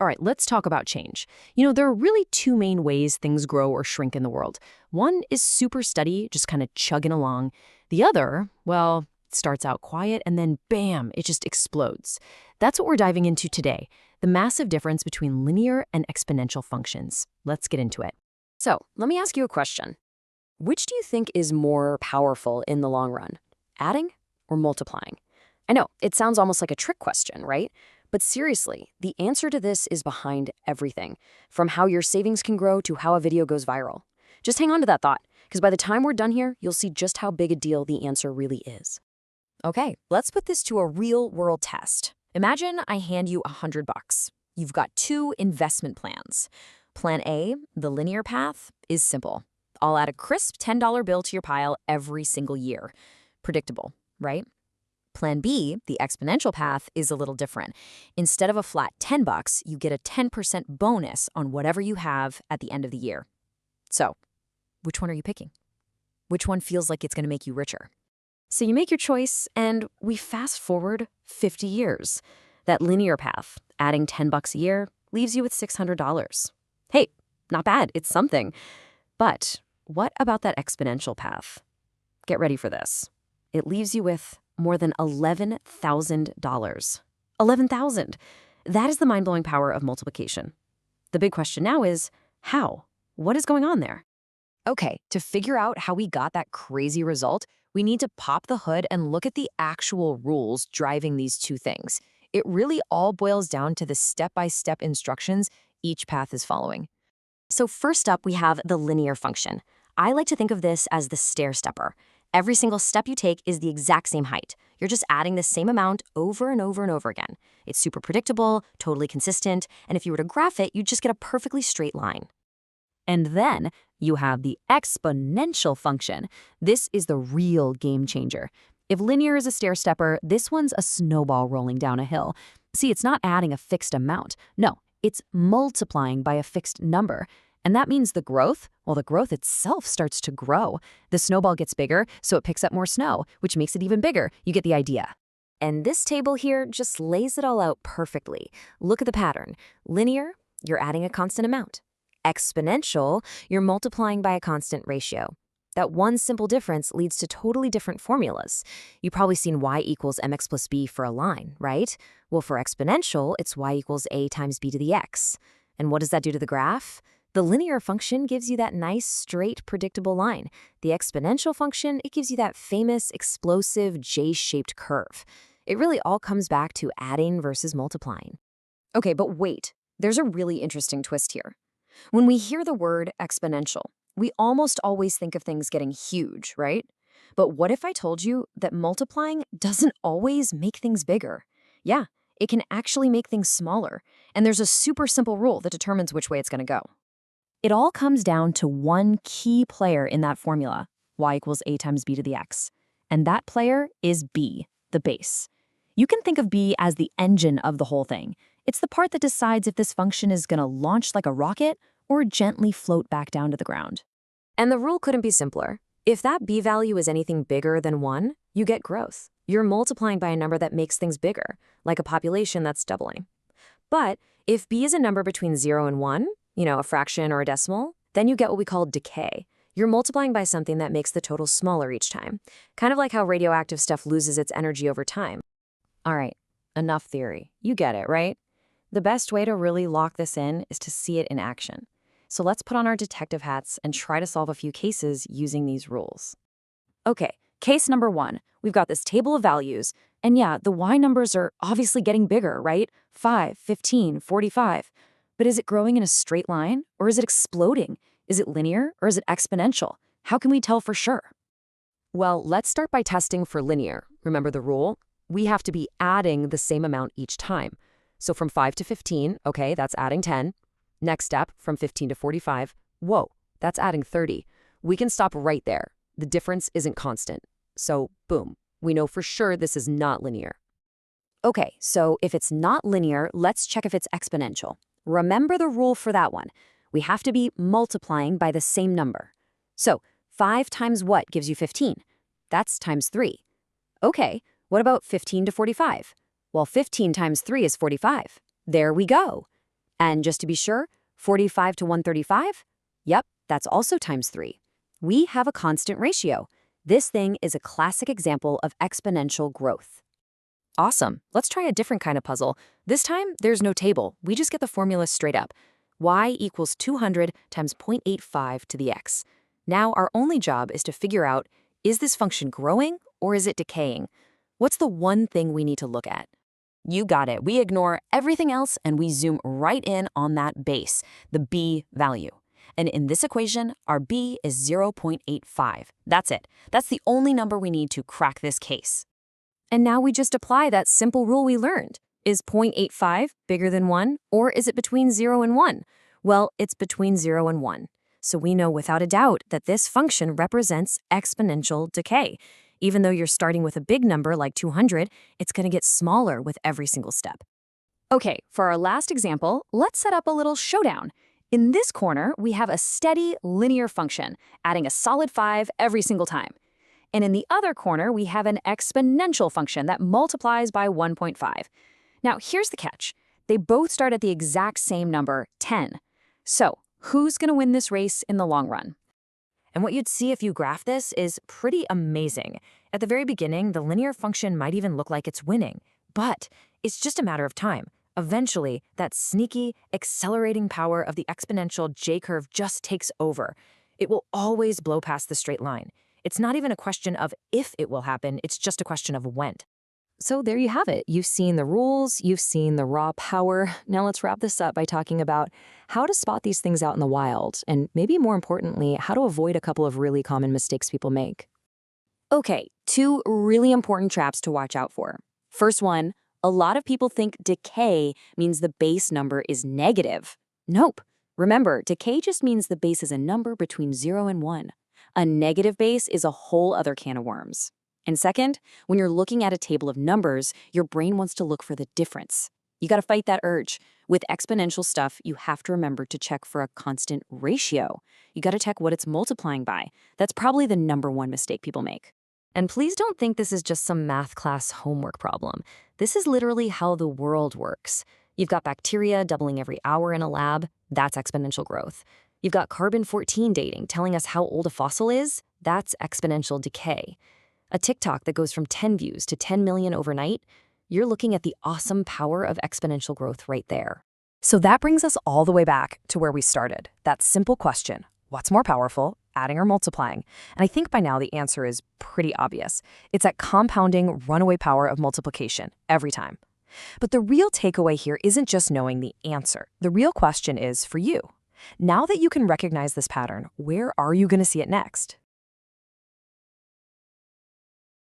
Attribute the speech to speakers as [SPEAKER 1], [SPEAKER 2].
[SPEAKER 1] All right, let's talk about change. There are really two main ways things grow or shrink in the world. One is super steady, just kind of chugging along. The other, well, it starts out quiet and then bam, it just explodes. That's what we're diving into today, the massive difference between linear and exponential functions. Let's get into it.
[SPEAKER 2] So, let me ask you a question. Which do you think is more powerful in the long run, adding or multiplying? I know, it sounds almost like a trick question, right? But seriously, the answer to this is behind everything, from how your savings can grow to how a video goes viral. Just hang on to that thought, because by the time we're done here, you'll see just how big a deal the answer really is. Okay, let's put this to a real-world test. Imagine I hand you $100. You've got two investment plans. Plan A, the linear path, is simple. I'll add a crisp $10 bill to your pile every single year. Predictable, right? Plan B, the exponential path, is a little different. Instead of a flat $10, you get a 10% bonus on whatever you have at the end of the year. So, which one are you picking? Which one feels like it's going to make you richer? So you make your choice, and we fast forward 50 years. That linear path, adding $10 a year, leaves you with $600. Hey, not bad, it's something. But what about that exponential path? Get ready for this. It leaves you with more than $11,000. $11,000. That is the mind-blowing power of multiplication. The big question now is, how? What is going on there? Okay, to figure out how we got that crazy result, we need to pop the hood and look at the actual rules driving these two things. It really all boils down to the step-by-step instructions each path is following. So first up, we have the linear function. I like to think of this as the stair-stepper. Every single step you take is the exact same height. You're just adding the same amount over and over and over again. It's super predictable, totally consistent, and if you were to graph it, you'd just get a perfectly straight line. And then you have the exponential function. This is the real game changer. If linear is a stair-stepper, this one's a snowball rolling down a hill. See, it's not adding a fixed amount. No, it's multiplying by a fixed number. And that means the growth itself starts to grow. The snowball gets bigger, so it picks up more snow, which makes it even bigger. You get the idea. And this table here just lays it all out perfectly. Look at the pattern. Linear, you're adding a constant amount. Exponential, you're multiplying by a constant ratio. That one simple difference leads to totally different formulas. You've probably seen y equals mx plus b for a line, right? Well, for exponential, it's y equals a times b to the x. And what does that do to the graph? The linear function gives you that nice, straight, predictable line. The exponential function, it gives you that famous, explosive, J-shaped curve. It really all comes back to adding versus multiplying. Okay, but wait, there's a really interesting twist here. When we hear the word exponential, we almost always think of things getting huge, right? But what if I told you that multiplying doesn't always make things bigger? Yeah, it can actually make things smaller. And there's a super simple rule that determines which way it's going to go. It all comes down to one key player in that formula, y equals a times b to the x. And that player is b, the base. You can think of b as the engine of the whole thing. It's the part that decides if this function is going to launch like a rocket or gently float back down to the ground. And the rule couldn't be simpler. If that b value is anything bigger than 1, you get growth. You're multiplying by a number that makes things bigger, like a population that's doubling. But if b is a number between 0 and 1, a fraction or a decimal, then you get what we call decay. You're multiplying by something that makes the total smaller each time. Kind of like how radioactive stuff loses its energy over time. All right, enough theory. You get it, right? The best way to really lock this in is to see it in action. So let's put on our detective hats and try to solve a few cases using these rules. Okay, case number 1. We've got this table of values, and yeah, the y numbers are obviously getting bigger, right? 5, 15, 45. But is it growing in a straight line, or is it exploding? Is it linear, or is it exponential? How can we tell for sure? Well, let's start by testing for linear. Remember the rule? We have to be adding the same amount each time. So from 5 to 15, okay, that's adding 10. Next step, from 15 to 45, whoa, that's adding 30. We can stop right there. The difference isn't constant. So, boom, we know for sure this is not linear. Okay, so if it's not linear, let's check if it's exponential. Remember the rule for that one. We have to be multiplying by the same number. So 5 times what gives you 15? That's times 3. Okay, what about 15 to 45? Well, 15 times 3 is 45. There we go. And just to be sure, 45 to 135? Yep, that's also times 3. We have a constant ratio. This thing is a classic example of exponential growth.
[SPEAKER 1] Awesome. Let's try a different kind of puzzle. This time, there's no table. We just get the formula straight up. Y equals 200 times 0.85 to the x. Now, our only job is to figure out, is this function growing or is it decaying? What's the one thing we need to look at? You got it. We ignore everything else and we zoom right in on that base, the b value. And in this equation, our b is 0.85. That's it. That's the only number we need to crack this case. And now we just apply that simple rule we learned. Is 0.85 bigger than 1, or is it between 0 and 1? Well, it's between 0 and 1. So we know without a doubt that this function represents exponential decay. Even though you're starting with a big number like 200, it's going to get smaller with every single step. Okay, for our last example, let's set up a little showdown. In this corner, we have a steady linear function, adding a solid 5 every single time. And in the other corner, we have an exponential function that multiplies by 1.5. Now, here's the catch. They both start at the exact same number, 10. So, who's going to win this race in the long run? And what you'd see if you graph this is pretty amazing. At the very beginning, the linear function might even look like it's winning. But it's just a matter of time. Eventually, that sneaky, accelerating power of the exponential J-curve just takes over. It will always blow past the straight line. It's not even a question of if it will happen, it's just a question of when. So there you have it. You've seen the rules, you've seen the raw power. Now let's wrap this up by talking about how to spot these things out in the wild, and maybe more importantly, how to avoid a couple of really common mistakes people make. Okay, 2 really important traps to watch out for. First one, a lot of people think decay means the base number is negative. Nope. Remember, decay just means the base is a number between 0 and 1. A negative base is a whole other can of worms. And second, when you're looking at a table of numbers, your brain wants to look for the difference. You got to fight that urge. With exponential stuff, you have to remember to check for a constant ratio. You got to check what it's multiplying by. That's probably the #1 mistake people make. And please don't think this is just some math class homework problem. This is literally how the world works. You've got bacteria doubling every hour in a lab. That's exponential growth. You've got carbon-14 dating telling us how old a fossil is. That's exponential decay. A TikTok that goes from 10 views to 10 million overnight, you're looking at the awesome power of exponential growth right there. So that brings us all the way back to where we started. That simple question, what's more powerful, adding or multiplying? And I think by now the answer is pretty obvious. It's that compounding runaway power of multiplication every time. But the real takeaway here isn't just knowing the answer. The real question is for you. Now that you can recognize this pattern, where are you going to see it next?